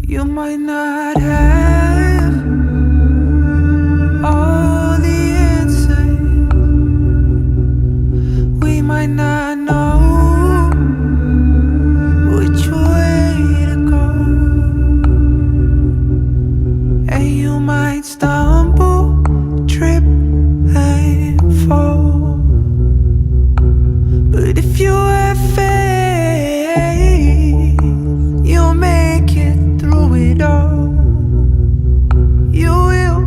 You might not have all the answers. We might not know which way to go, and you might stumble, trip, and fall. But if you have faith, you'll make it through it all. You will.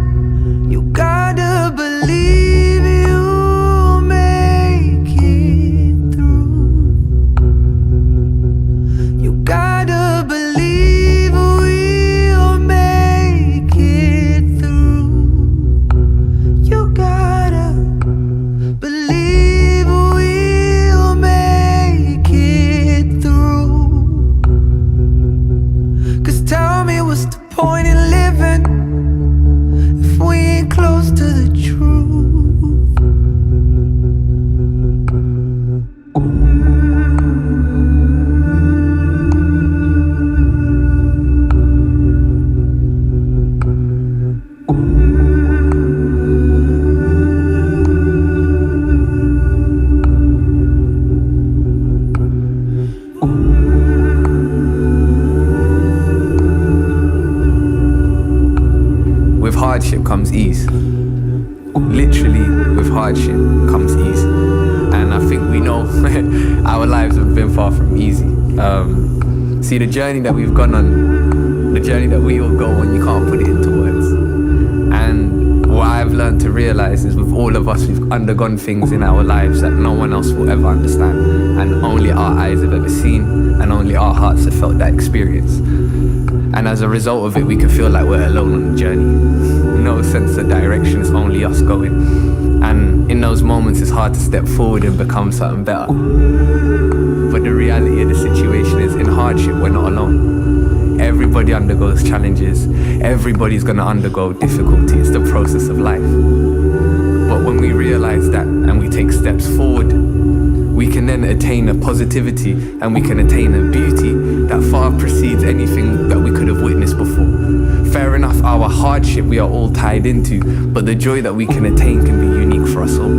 You gotta believe you'll make it through. You gotta believe we'll make it through. You gotta believe we'll make it through. 'Cause tell me, what's the point in living if we ain't close to the truth? With hardship comes ease. Literally, with hardship comes ease. And I think we know our lives have been far from easy. See, the journey that we've gone on, the journey that we all go on, you can't put it into words. And what I've learned to realize is, with all of us, we've undergone things in our lives that no one else will ever understand, and only our eyes have ever seen, and only our hearts have felt that experience. And as a result of it, we can feel like we're alone on the journey. No sense of direction, it's only us going. And in those moments, it's hard to step forward and become something better. But the reality of the situation is, in hardship, we're not alone. Everybody undergoes challenges. Everybody's gonna undergo difficulty. It's the process of life. But when we realize that and we take steps forward, we can then attain a positivity and we can attain a beauty that far precedes anything that we could have witnessed before. Fair enough, our hardship we are all tied into, but the joy that we can attain can be unique for us all.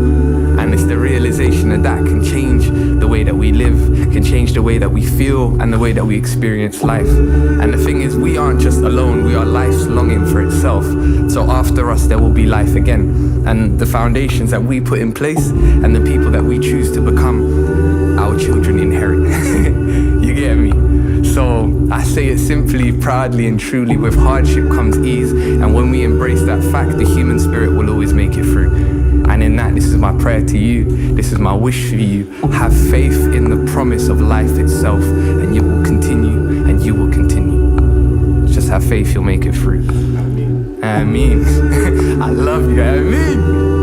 And it's the realization that that can change the way that we live, can change the way that we feel and the way that we experience life. And the thing is, we aren't just alone, we are life's longing for itself. So after us, there will be life again. And the foundations that we put in place and the people that we choose to become, our children inherit. You get me? So I say it simply, proudly and truly, with hardship comes ease. And when we embrace that fact, the human spirit will always make it through. And in that, this is my prayer to you, this is my wish for you. Have faith in the promise of life itself, and you will continue, and you will continue. Just have faith, you'll make it through. Ameen. I love you, Ameen.